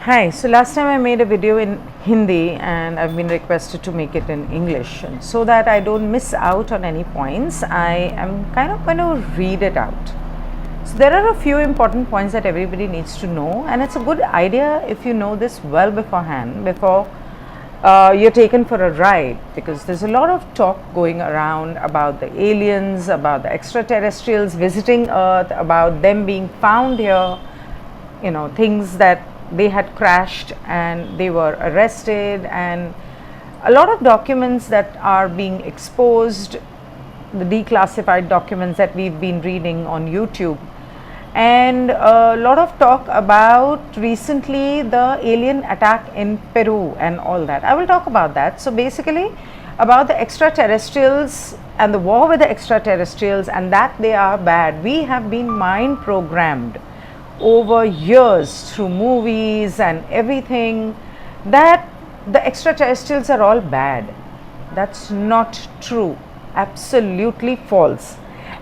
Hi, so last time I made a video in Hindi and I've been requested to make it in English. And so that I don't miss out on any points, I am kind of going to read it out. So there are a few important points that everybody needs to know, and it's a good idea if you know this well beforehand, before you're taken for a ride, because there's a lot of talk going around about the aliens, about the extraterrestrials visiting Earth, about them being found here, things that they had crashed and they were arrested, and a lot of documents that are being exposed, the declassified documents that we've been reading on YouTube, and a lot of talk about recently the alien attack in Peru and all that. I will talk about that. So basically about the extraterrestrials and the war with the extraterrestrials, and that they are bad. We have been mind programmed over years through movies and everything that the extraterrestrials are all bad. That's not true. Absolutely false.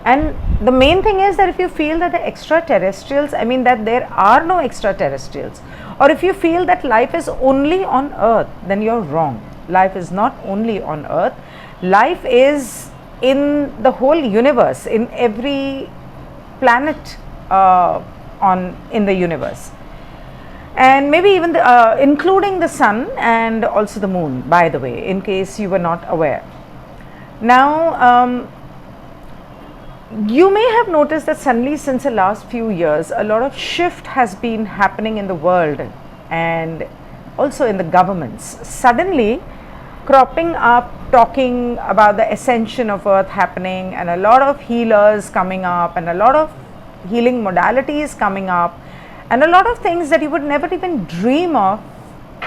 And the main thing is that if you feel that the extraterrestrials, that there are no extraterrestrials, or if you feel that life is only on Earth, then you're wrong. Life is not only on Earth. Life is in the whole universe, in every planet in the universe, and maybe even including the sun and also the moon, by the way, in case you were not aware. Now you may have noticed that suddenly, since the last few years, a lot of shift has been happening in the world and also in the governments, suddenly cropping up, talking about the ascension of Earth happening, and a lot of healers coming up, and a lot of healing modalities coming up, and a lot of things that you would never even dream of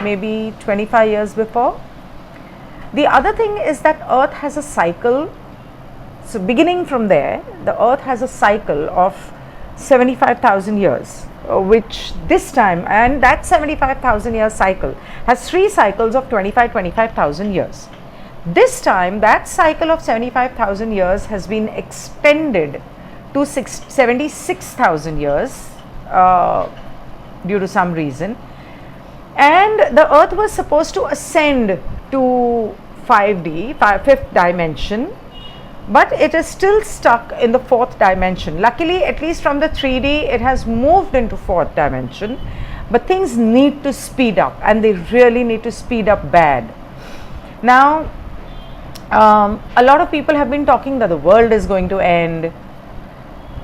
maybe 25 years before. The other thing is that Earth has a cycle. So beginning from there, the Earth has a cycle of 75,000 years, which this time, and that 75,000 year cycle has 3 cycles of 25,000 years. This time that cycle of 75,000 years has been extended to 76,000 years due to some reason, and the Earth was supposed to ascend to 5D, fifth dimension, but it is still stuck in the 4th dimension. Luckily, at least from the 3D, it has moved into 4th dimension, but things need to speed up, and they really need to speed up bad. Now a lot of people have been talking that the world is going to end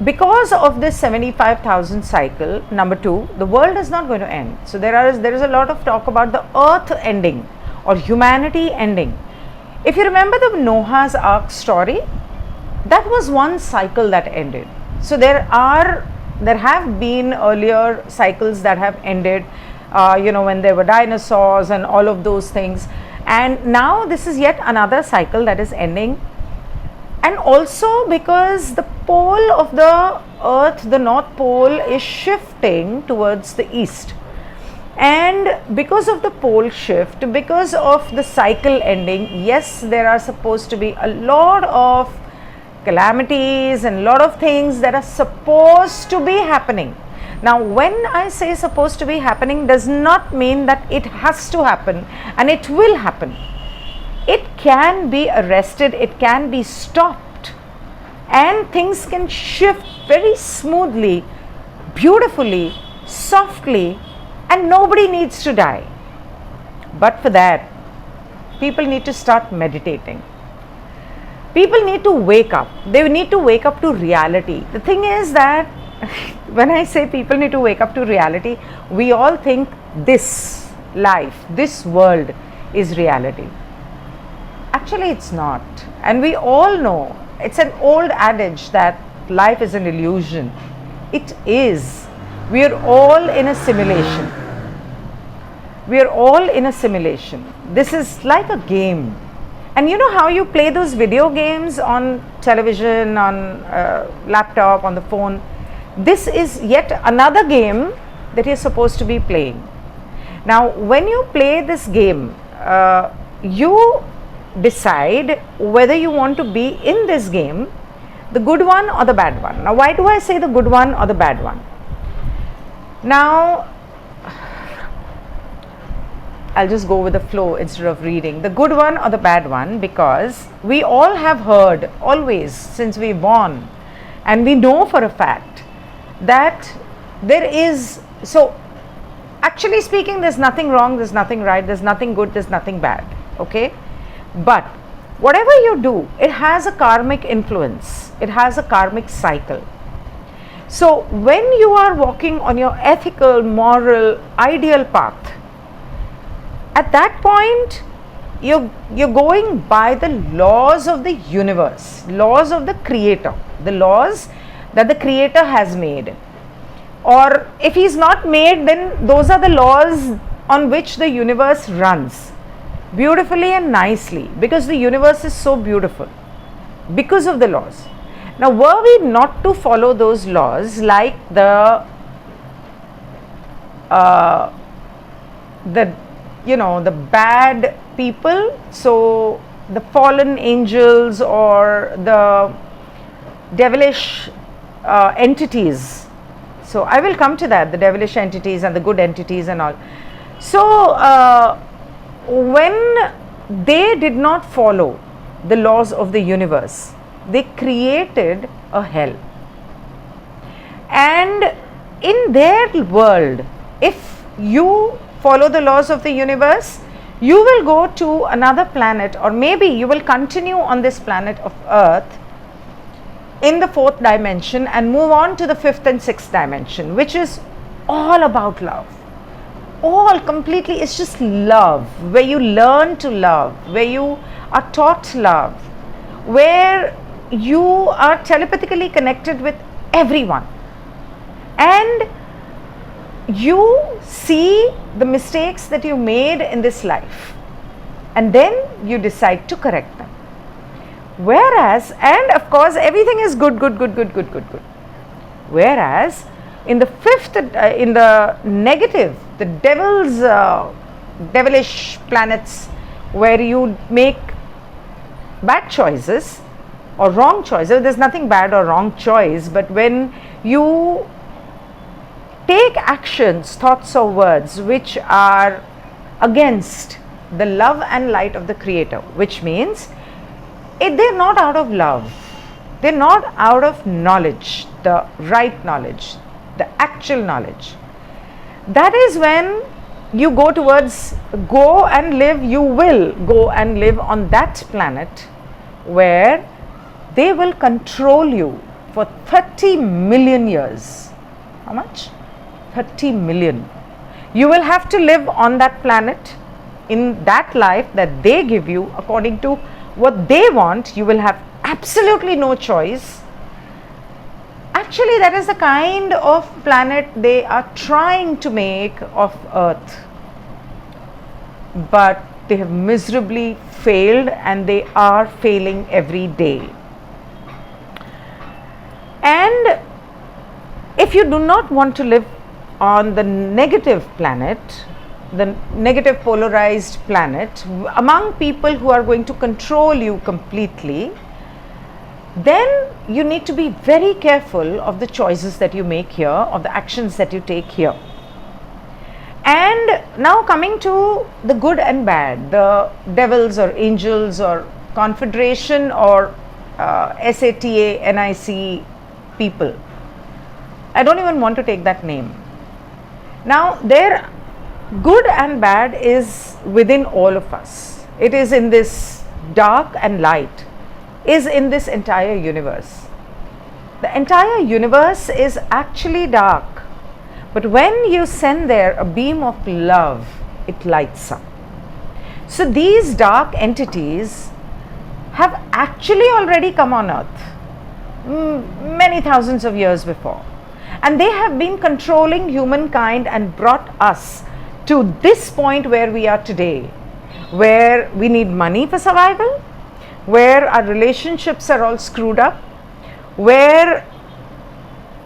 because of this 75,000 cycle. Number 2, the world is not going to end. So there is a lot of talk about the Earth ending or humanity ending. If you remember the Noah's Ark story, that was one cycle that ended. So there have been earlier cycles that have ended, when there were dinosaurs and all of those things, and now this is yet another cycle that is ending. And also because the pole of the Earth, the North Pole, is shifting towards the east, and because of the pole shift, because of the cycle ending, yes, there are supposed to be a lot of calamities and a lot of things that are supposed to be happening. Now when I say supposed to be happening, does not mean that it has to happen and it will happen. It can be arrested, it can be stopped, and things can shift very smoothly, beautifully, softly, and nobody needs to die. But for that, people need to start meditating. People need to wake up. They need to wake up to reality. The thing is that when I say people need to wake up to reality, we all think this life, this world is reality. Actually, it's not. And we all know, it's an old adage that life is an illusion. It is. We are all in a simulation. We are all in a simulation. This is like a game. And you know how you play those video games on television, on laptop, on the phone? This is yet another game that you're supposed to be playing. Now, when you play this game, you decide whether you want to be in this game, the good one or the bad one. Now, why do I say the good one or the bad one? Now, I'll just go with the flow instead of reading the good one or the bad one, because we all have heard always since we were born, and we know for a fact that there is, so actually speaking, there's nothing wrong, there's nothing right, there's nothing good, there's nothing bad, okay? But whatever you do, it has a karmic influence, it has a karmic cycle. So when you are walking on your ethical, moral, ideal path, at that point you're going by the laws of the universe, laws of the creator, the laws that the creator has made. Or if he's not made, then those are the laws on which the universe runs beautifully and nicely, because the universe is so beautiful because of the laws. Now, were we not to follow those laws, like the bad people, so the fallen angels or the devilish entities. So I will come to that, the devilish entities and the good entities and all. So when they did not follow the laws of the universe, they created a hell. And in their world, if you follow the laws of the universe, you will go to another planet, or maybe you will continue on this planet of Earth in the 4th dimension and move on to the 5th and 6th dimension, which is all about love. All completely, it's just love, where you learn to love, where you are taught love, where you are telepathically connected with everyone, and you see the mistakes that you made in this life, and then you decide to correct them. Whereas, and of course everything is good. Whereas in the 5th, in the negative, the devilish planets, where you make bad choices or wrong choices, there's nothing bad or wrong choice, but when you take actions, thoughts or words which are against the love and light of the creator, which means they're not out of love, they're not out of knowledge, the right knowledge, the actual knowledge. That is when you go towards, go and live, you will go and live on that planet where they will control you for 30 million years. How much? 30 million. You will have to live on that planet in that life that they give you according to what they want. You will have absolutely no choice. Actually, that is the kind of planet they are trying to make of Earth, but they have miserably failed, and they are failing every day. And if you do not want to live on the negative planet, the negative polarized planet, among people who are going to control you completely, then you need to be very careful of the choices that you make here, of the actions that you take here. And now coming to the good and bad, the devils or angels or confederation or SATA, NIC people. I don't even want to take that name. Now, their good and bad is within all of us. It is in this dark and light, is in this entire universe. The entire universe is actually dark, but when you send there a beam of love, it lights up. So these dark entities have actually already come on Earth many thousands of years before, and they have been controlling humankind and brought us to this point where we are today, where we need money for survival, where our relationships are all screwed up, where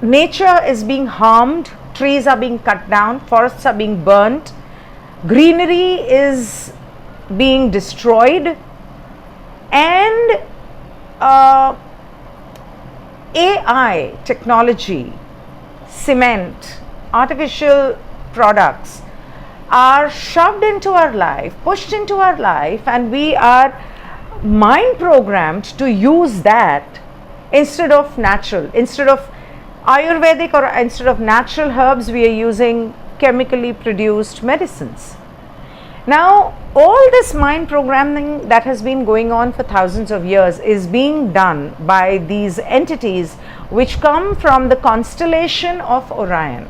nature is being harmed, trees are being cut down, forests are being burnt, greenery is being destroyed, and AI technology, cement, artificial products are shoved into our life, pushed into our life, and we are mind programmed to use that instead of natural, instead of Ayurvedic or instead of natural herbs, we are using chemically produced medicines. Now, all this mind programming that has been going on for thousands of years is being done by these entities which come from the constellation of Orion.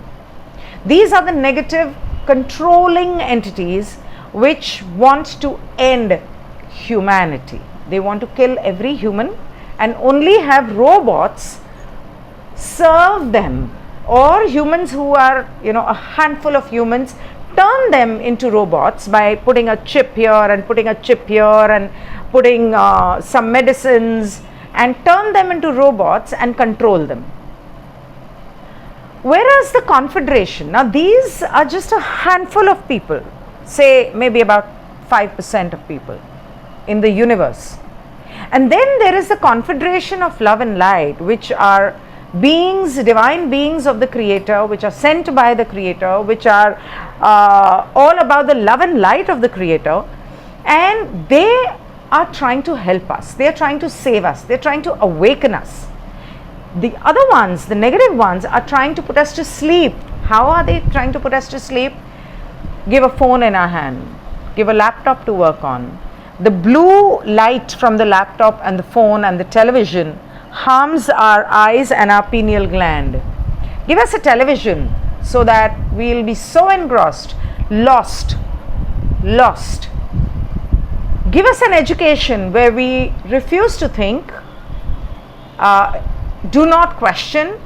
These are the negative controlling entities which want to end humanity. They want to kill every human and only have robots serve them, or humans who are, a handful of humans, turn them into robots by putting a chip here and putting a chip here and putting some medicines, and turn them into robots and control them. Whereas the Confederation, now these are just a handful of people, say maybe about 5% of people in the universe. And then there is the Confederation of Love and Light, which are beings, divine beings of the Creator, which are sent by the Creator, which are all about the love and light of the Creator, and they are trying to help us, they are trying to save us, they are trying to awaken us. The other ones, the negative ones, are trying to put us to sleep. How are they trying to put us to sleep? Give a phone in our hand, give a laptop to work on. The blue light from the laptop and the phone and the television harms our eyes and our pineal gland. Give us a television so that we will be so engrossed, lost. Give us an education where we refuse to think, do not question,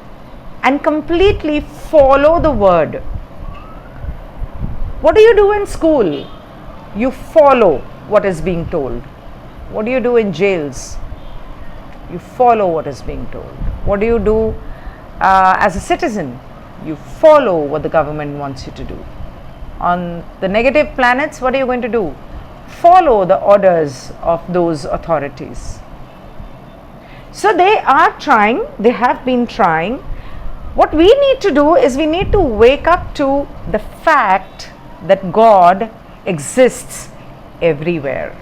and completely follow the word. What do you do in school? You follow what is being told. What do you do in jails? You follow what is being told. What do you do as a citizen? You follow what the government wants you to do. On the negative planets, what are you going to do? Follow the orders of those authorities. So they are trying, they have been trying. What we need to do is we need to wake up to the fact that God exists everywhere,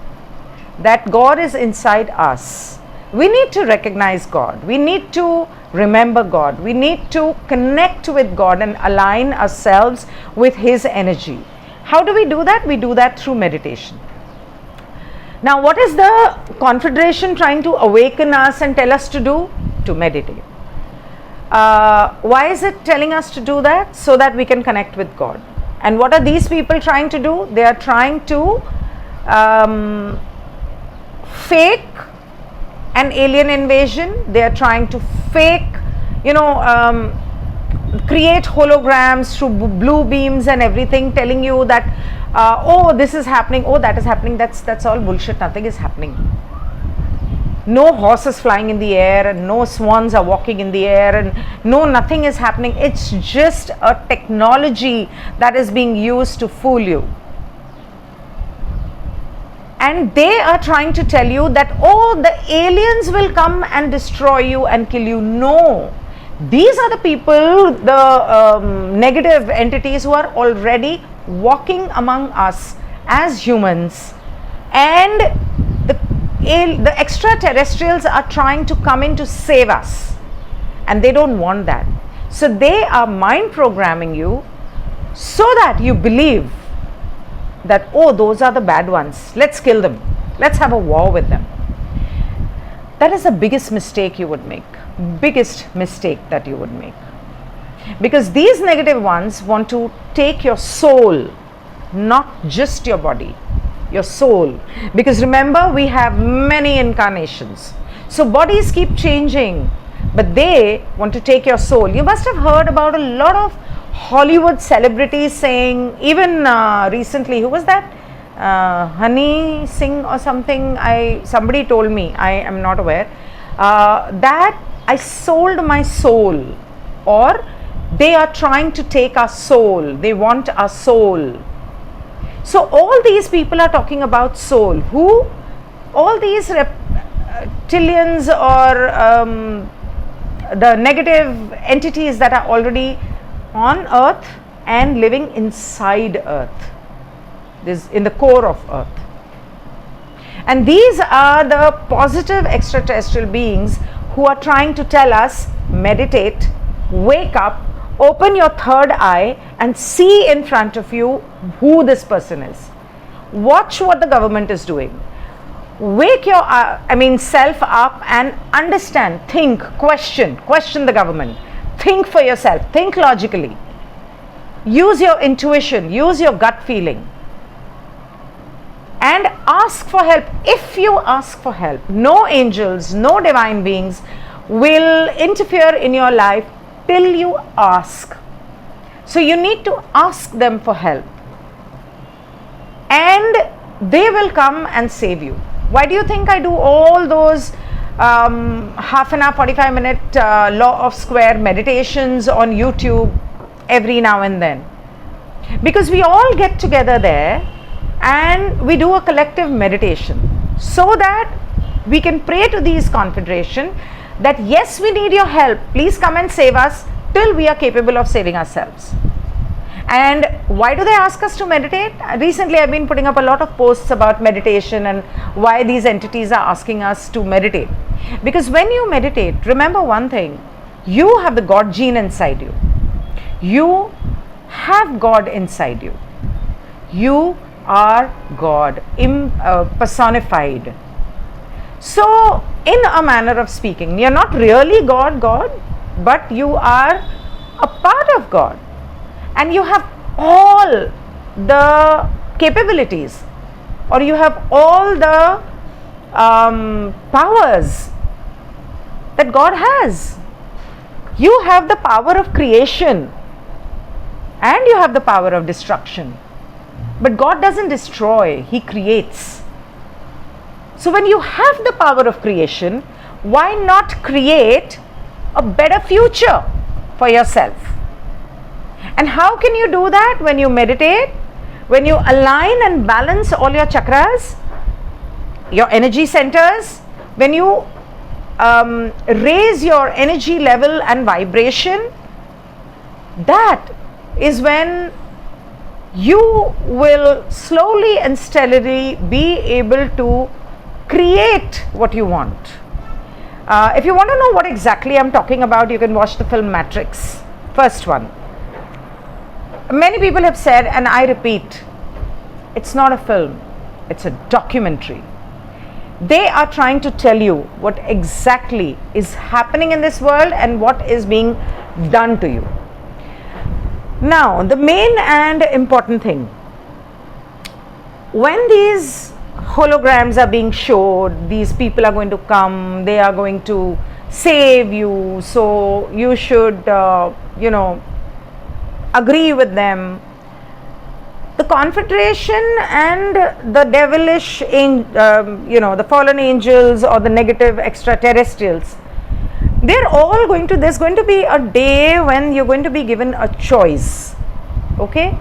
that God is inside us. We need to recognize God, we need to remember God, we need to connect with God and align ourselves with His energy. How do we do that? We do that through meditation. Now, what is the Confederation trying to awaken us and tell us to do? To meditate. Why is it telling us to do that? So that we can connect with God. And what are these people trying to do? They are trying to fake an alien invasion. They are trying to fake, create holograms through blue beams and everything, telling you that oh, this is happening, oh, that is happening. That's all bullshit. Nothing is happening. No horses flying in the air, and no swans are walking in the air, and no, nothing is happening. It's just a technology that is being used to fool you. And they are trying to tell you that, oh, the aliens will come and destroy you and kill you. No, these are the people, the negative entities who are already walking among us as humans, and the extraterrestrials are trying to come in to save us, and they don't want that. So they are mind programming you so that you believe that, oh, those are the bad ones, let's kill them, let's have a war with them. That is the biggest mistake you would make, biggest mistake that you would make, because these negative ones want to take your soul, not just your body, your soul. Because remember, we have many incarnations, so bodies keep changing, but they want to take your soul. You must have heard about a lot of Hollywood celebrities saying, even recently, who was that? Honey Singh or something, somebody told me, I am not aware, that I sold my soul, or they are trying to take our soul, they want our soul. So all these people are talking about soul. Who? All these reptilians or the negative entities that are already on earth and living inside earth. this in the core of earth. And these are the positive extraterrestrial beings who are trying to tell us, meditate, wake up, open your third eye and see in front of you who this person is. Watch what the government is doing. Wake your self up and understand, think, question the government. Think for yourself, think logically. Use your intuition, use your gut feeling. And ask for help. If you ask for help, no angels, no divine beings will interfere in your life till you ask. So you need to ask them for help. And they will come and save you. Why do you think I do all those half an hour, 45-minute law of square meditations on YouTube every now and then? Because we all get together there and we do a collective meditation so that we can pray to these confederation that yes, we need your help, please come and save us till we are capable of saving ourselves. And why do they ask us to meditate? Recently I've been putting up a lot of posts about meditation and why these entities are asking us to meditate. Because when you meditate, remember one thing, you have the God gene inside you. You have God inside you. You are God personified. So in a manner of speaking, you're not really God, but you are a part of God. And you have all the capabilities, or you have all the powers that God has. You have the power of creation and you have the power of destruction. But God doesn't destroy, He creates. So when you have the power of creation, why not create a better future for yourself? And how can you do that? When you meditate, when you align and balance all your chakras, your energy centers, when you raise your energy level and vibration, that is when you will slowly and steadily be able to create what you want. If you want to know what exactly I'm talking about, you can watch the film Matrix, first one. Many people have said, and I repeat, it's not a film, it's a documentary. They are trying to tell you what exactly is happening in this world and what is being done to you. Now, the main and important thing, when these holograms are being showed, these people are going to come, they are going to save you, so you should, agree with them. The confederation and the devilish, the fallen angels or the negative extraterrestrials, they're all going to, there's going to be a day when you're going to be given a choice. Okay?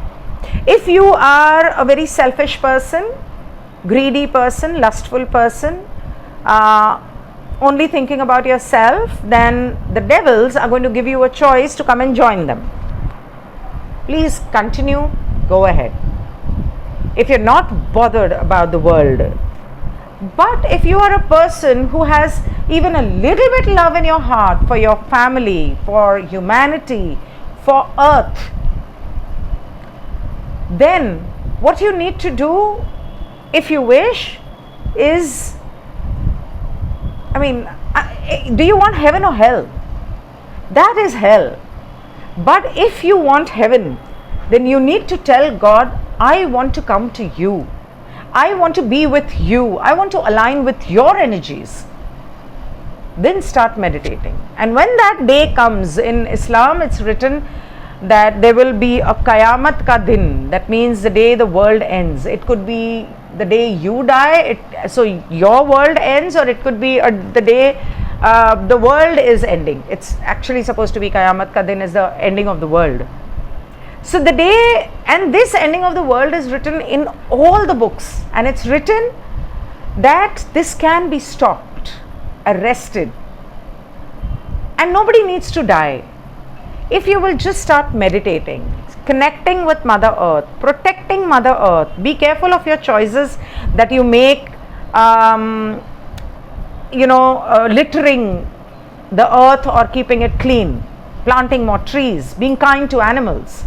If you are a very selfish person, greedy person, lustful person, only thinking about yourself, then the devils are going to give you a choice to come and join them. Please continue, go ahead. If you're not bothered about the world, but if you are a person who has even a little bit love in your heart for your family, for humanity, for earth, then what you need to do, if you wish, is, do you want heaven or hell? That is hell. But if you want heaven, then you need to tell God, I want to come to you. I want to be with you. I want to align with your energies. Then start meditating. And when that day comes, in Islam it's written that there will be a Qayamat ka din. That means the day the world ends. It could be the day you die, so your world ends, or it could be the day the world is ending. It's actually supposed to be Qayamat ka din, is the ending of the world. So the day, and this ending of the world is written in all the books, and it's written that this can be stopped, arrested, and nobody needs to die. If you will just start meditating, connecting with Mother Earth, protecting Mother Earth. Be careful of your choices that you make, littering the earth or keeping it clean, planting more trees, being kind to animals.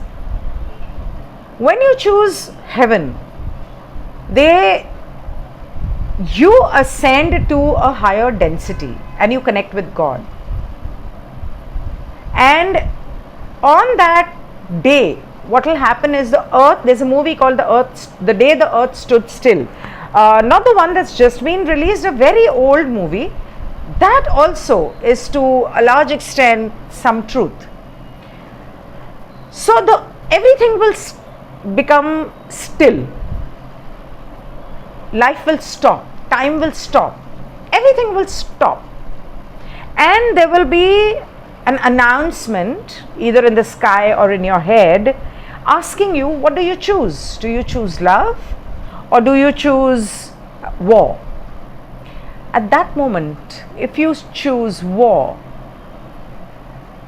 When you choose heaven, you ascend to a higher density and you connect with God. And on that day, what will happen is the earth, there's a movie called The Day the Earth Stood Still. Not the one that's just been released, a very old movie. That also is to a large extent some truth. So everything will become still. Life will stop, time will stop, everything will stop, and there will be an announcement either in the sky or in your head asking you, what do you choose? Do you choose love or do you choose war? At that moment, if you choose war,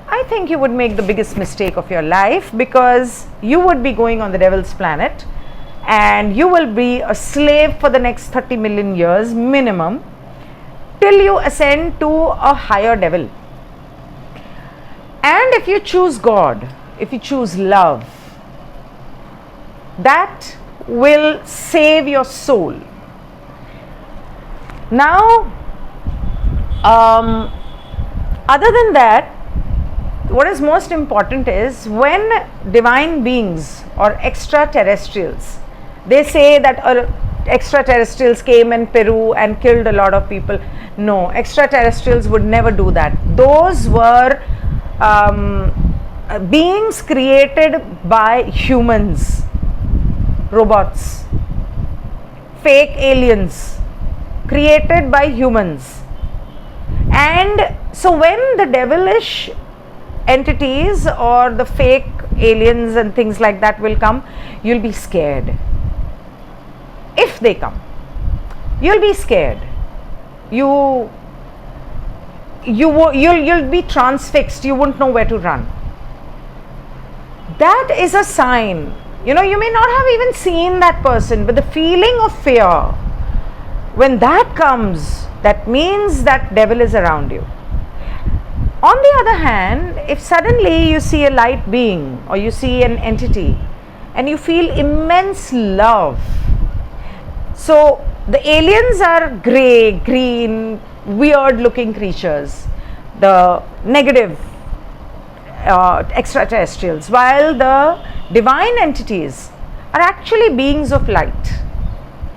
I think you would make the biggest mistake of your life, because you would be going on the devil's planet and you will be a slave for the next 30 million years minimum, till you ascend to a higher devil. And if you choose God, if you choose love, that will save your soul. Now, other than that, what is most important is when divine beings or extraterrestrials, they say that extraterrestrials came in Peru and killed a lot of people. No, extraterrestrials would never do that. Those were beings created by humans, robots, fake aliens created by humans. And so when the devilish entities or the fake aliens and things like that will come, you'll be scared. If they come, you'll be scared. You'll be transfixed. You won't know where to run. That is a sign. You may not have even seen that person, but the feeling of fear, when that comes, that means that devil is around you. On the other hand, if suddenly you see a light being or you see an entity and you feel immense love, so the aliens are grey, green, weird looking creatures, the negative extraterrestrials, while the divine entities are actually beings of light.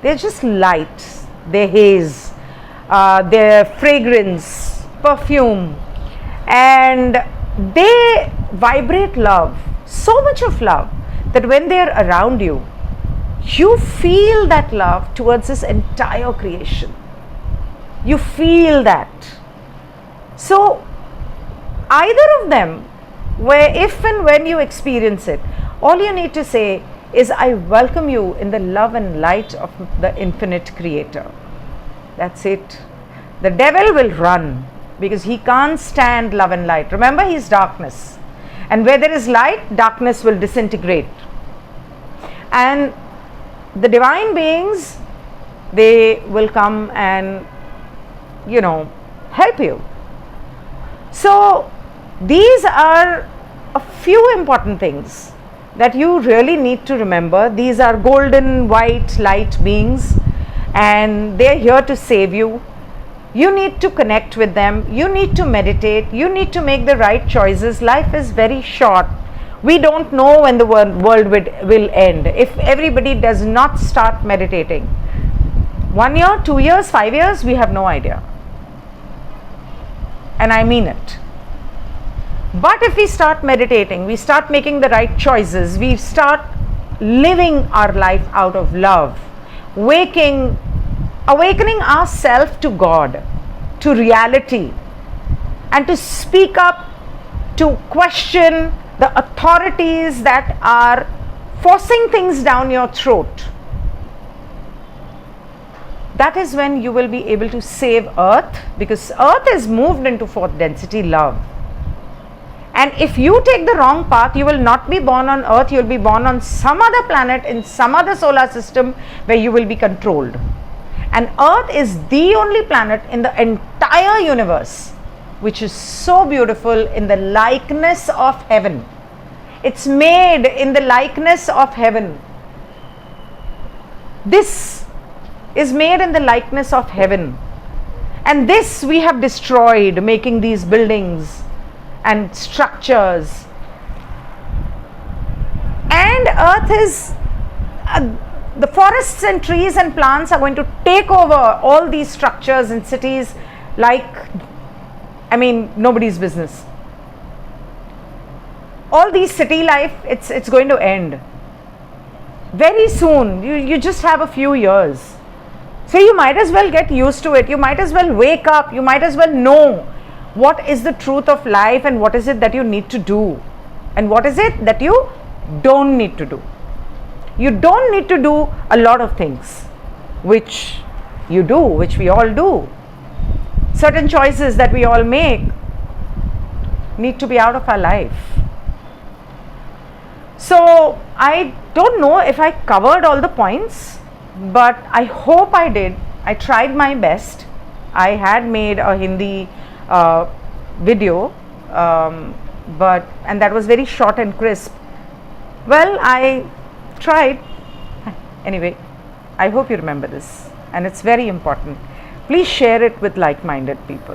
They're just light, their haze, their fragrance, perfume, and they vibrate love, so much of love that when they're around you, you feel that love towards this entire creation. You feel that. So either of them, where if and when you experience it, all you need to say is, I welcome you in the love and light of the infinite creator. That's it. The devil will run because he can't stand love and light. Remember, he is darkness, and where there is light, darkness will disintegrate. And the divine beings, they will come and help you. So these are a few important things that you really need to remember. These are golden white light beings and they are here to save you. You need to connect with them, you need to meditate, you need to make the right choices. Life is very short. We don't know when the world will end. If everybody does not start meditating, 1 year, 2 years, 5 years, we have no idea. And I mean it. But if we start meditating, we start making the right choices, we start living our life out of love, awakening ourselves to God, to reality, and to speak up, to question the authorities that are forcing things down your throat. That is when you will be able to save Earth, because Earth is moved into fourth density love. And if you take the wrong path, you will not be born on earth, you will be born on some other planet in some other solar system where you will be controlled. And earth is the only planet in the entire universe which is so beautiful, in the likeness of heaven. It's made in the likeness of heaven. This is made in the likeness of heaven. And this we have destroyed, making these buildings and structures. And earth is, the forests and trees and plants are going to take over all these structures and cities like, nobody's business. All these city life, it's going to end very soon. You just have a few years. So you might as well get used to it. You might as well wake up. You might as well know what is the truth of life and what is it that you need to do and what is it that you don't need to do. You don't need to do a lot of things which you do, which we all do. Certain choices that we all make need to be out of our life. So I don't know if I covered all the points, but I hope I did. I tried my best. I had made a Hindi video, and that was very short and crisp. Well, I tried. Anyway, I hope you remember this, and it's very important. Please share it with like-minded people.